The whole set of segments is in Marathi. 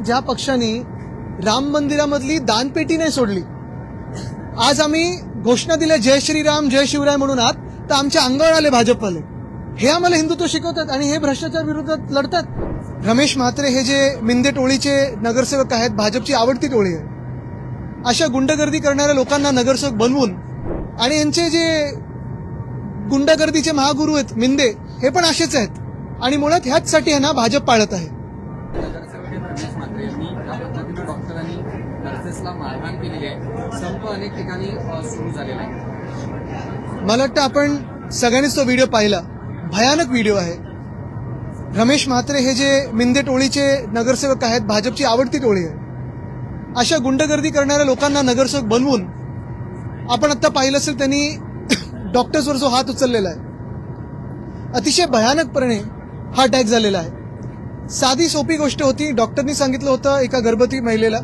ज्या पक्षाने राम मंदिरामधली दानपेटी नाही सोडली, आज आम्ही घोषणा दिल्या जय श्रीराम जय शिवराय म्हणून आत, तर आमच्या अंगावर आले भाजपवाले. हे आम्हाला हिंदुत्व शिकवतात आणि हे भ्रष्टाचार विरोधात लढतात. रमेश म्हात्रे हे जे मिंदे टोळीचे नगरसेवक आहेत, भाजपची आवडती टोळी आहे. अशा गुंडगर्दी करणाऱ्या लोकांना नगरसेवक बनवून आणि यांचे जे गुंडगर्दीचे महागुरू आहेत मिंदे, हे पण असेच आहेत आणि मुळात ह्याचसाठी आहे ना भाजप पाळत आहे. रमेश म्हात्रे यांनी ज्या पद्धतीने डॉक्टरांनी नर्सेसला मारहाण केलेली आहे, संप अनेक ठिकाणी सुरू झालेला आहे. मला वाटतं आपण सगळ्यांनीच तो व्हिडिओ पाहिला. भयानक व्हिडिओ आहे. रमेश म्हात्रे हे जे मिंदे टोळीचे नगरसेवक आहेत, भाजपची आवडती टोळी आहे. अशा गुंडगर्दी करणाऱ्या लोकांना नगरसेवक बनवून आपण आता पाहिलं असेल, त्यांनी डॉक्टर्सवर जो हात उचललेला आहे, अतिशय भयानकपणे हा अटॅक झालेला आहे. साधी सोपी गोष्ट होती. डॉक्टरनी सांगितलं होतं एका गर्भवती महिलेला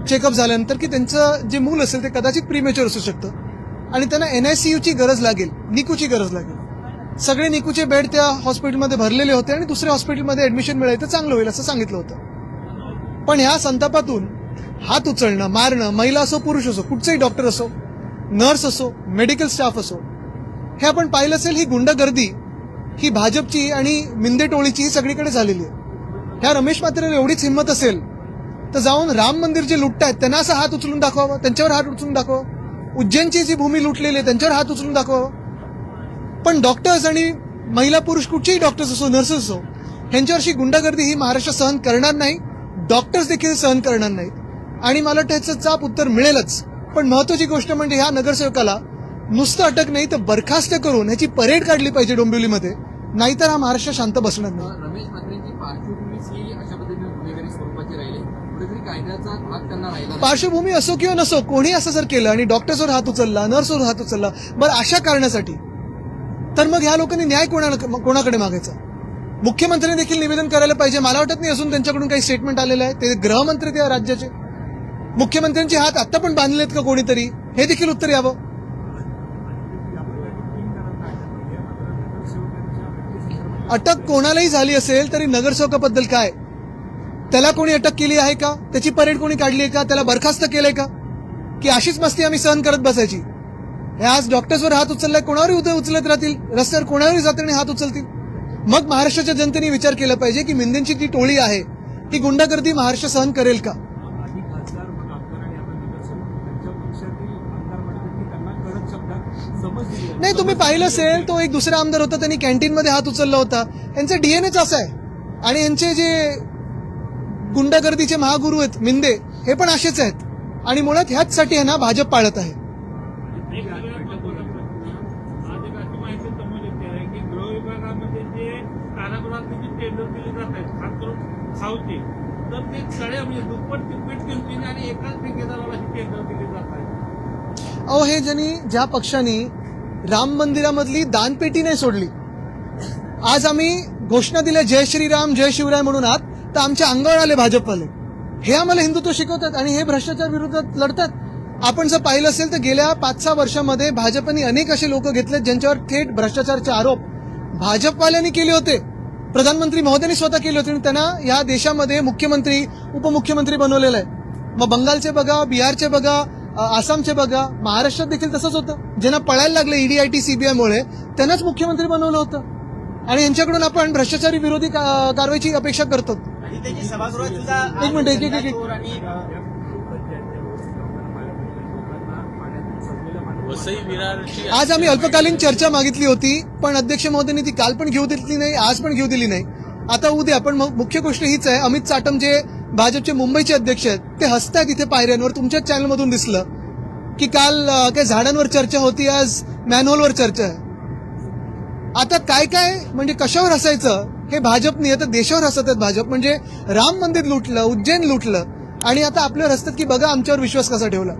चेकअप झाल्यानंतर की त्यांचं जे मूल असेल ते कदाचित प्रीमेच्युअर असू शकतं आणि त्यांना NICUची गरज लागेल, निकूची गरज लागेल. सगळे निकूचे बेड त्या हॉस्पिटलमध्ये भरलेले होते आणि दुसऱ्या हॉस्पिटलमध्ये ऍडमिशन मिळालं तर चांगलं होईल असं सांगितलं होतं. पण ह्या संतापातून हात उचलणं, मारणं, महिला असो पुरुष असो, कुठचंही डॉक्टर असो, नर्स असो, मेडिकल स्टाफ असो, हे आपण पाहिलं असेल. ही गुंडगर्दी ही भाजपची आणि मिंदे टोळीची ही सगळीकडे झालेली आहे. ह्या रमेश म्हात्रेला एवढीच हिंमत असेल तर जाऊन राम मंदिर जे लुटतायत त्यांना असं हात उचलून दाखवावा, त्यांच्यावर हात उचलून दाखवा. उज्जैनची जी भूमी लुटलेली आहे त्यांच्यावर हात उचलून दाखवावा. पण डॉक्टर्स आणि महिला पुरुष कुठचेही डॉक्टर्स असो, नर्सेस असो, ह्यांच्यावरची गुंडागर्दी ही महाराष्ट्र सहन करणार नाही. डॉक्टर्स देखील सहन करणार नाहीत आणि मला वाटतं ह्याचं चाप उत्तर मिळेलच. पण महत्वाची गोष्ट म्हणजे ह्या नगरसेवकाला नुसतं अटक नाही तर बरखास्त करून ह्याची परेड काढली पाहिजे डोंबिवलीमध्ये, नाहीतर हा महाराष्ट्र शांत बसणार नाही. रमेश म्हात्रेंची पार्श्वभूमीच ही अशा पद्धतीने गुन्हेगारी स्वरूपाची राहिली, कुठेतरी कायद्याचा भाग त्यांना राहिला. पार्श्वभूमी असो किंवा नसो, कोणी असं जर केलं आणि डॉक्टर्सवर हात उचलला, नर्सवर हात उचलला, बरं अशा कारणासाठी, तर मग ह्या लोकांनी न्याय कोणाकडे मागायचा? मुख्यमंत्र्यांनी देखील निवेदन करायला पाहिजे. मला वाटत नाही अजून त्यांच्याकडून काही स्टेटमेंट आलेलं आहे. ते गृहमंत्री त्या राज्याचे, मुख्यमंत्र्यांचे हात आता पण बांधलेत का कोणीतरी, हे देखील उत्तर यावं. अटक कोणालाही झाली असेल तरी नगरसेवकाबद्दल काय, त्याला कोणी अटक केली आहे का? त्याची परेड कोणी काढली आहे का? त्याला बरखास्त केलंय का? की अशीच मस्ती आम्ही सहन करत बसायची? हे आज डॉक्टर्सवर हात उचललाय, कोणावरही उचलत राहतील, रस्त्यावर कोणावरही जाताना हात उचलतील. मग महाराष्ट्राच्या जनतेने विचार केला पाहिजे की मिंदेंची जी टोळी आहे ती गुंडागर्दी महाराष्ट्र सहन करेल का? नाही, तुम्ही पाहिलं असेल तो एक दुसरा आमदार होता, त्यांनी कॅन्टीनमध्ये हात उचलला होता. यांचा DNAच असा आहे आणि यांचे जे गुंडागर्दीचे महागुरू आहेत मिंदे, हे पण असेच आहेत आणि मुळात ह्याचसाठी आहे ना भाजप पाळत आहे. अहो, हे ज्या पक्षाने राम मंदिरामधली दानपेटी नाही सोडली, आज आम्ही घोषणा दिल्या जय श्रीराम जय शिवराय म्हणून आत, तर आमच्या अंगावर आले भाजपवाले. हे आम्हाला हिंदुत्व शिकवतात आणि हे भ्रष्टाचार विरोधात लढतात. आपण जर पाहिलं असेल तर गेल्या 5-6 वर्षामध्ये भाजपने अनेक असे लोक घेतले ज्यांच्यावर थेट भ्रष्टाचारचे आरोप भाजपवाल्यांनी केले होते. प्रधानमंत्री महोदयांनी स्वतः केले होते आणि त्यांना या देशामध्ये मुख्यमंत्री उपमुख्यमंत्री बनवलेलं आहे. मग बंगालचे बघा, बिहारचे बघा, आसामचे बघा, महाराष्ट्रात देखील तसंच होतं. ज्यांना पळायला लागले ED CBI मुळे त्यांनाच मुख्यमंत्री बनवलं होतं आणि यांच्याकडून आपण भ्रष्टाचारी विरोधी कारवाईची अपेक्षा करतो. एक मिनिट, आज आम्ही अल्पकालीन चर्चा मागितली होती, पण अध्यक्ष महोदयांनी ती काल पण घेऊ दिली नाही, आज पण घेऊ दिली नाही. आता उद्या. पण मुख्य गोष्ट हीच आहे, अमित चाटम जे भाजपचे मुंबईचे अध्यक्ष आहेत ते हसतायत इथे पायऱ्यांवर. तुमच्याच चॅनलमधून दिसलं की काल काय झाडांवर चर्चा होती, आज मॅनहोलवर चर्चा आहे. आता काय म्हणजे कशावर हसायचं हे भाजपने, आता देशावर हसत आहेत भाजप. म्हणजे राम मंदिर लुटलं, उज्जैन लुटलं आणि आता आपल्यावर हसतात की बघा आमच्यावर विश्वास कसा ठेवला.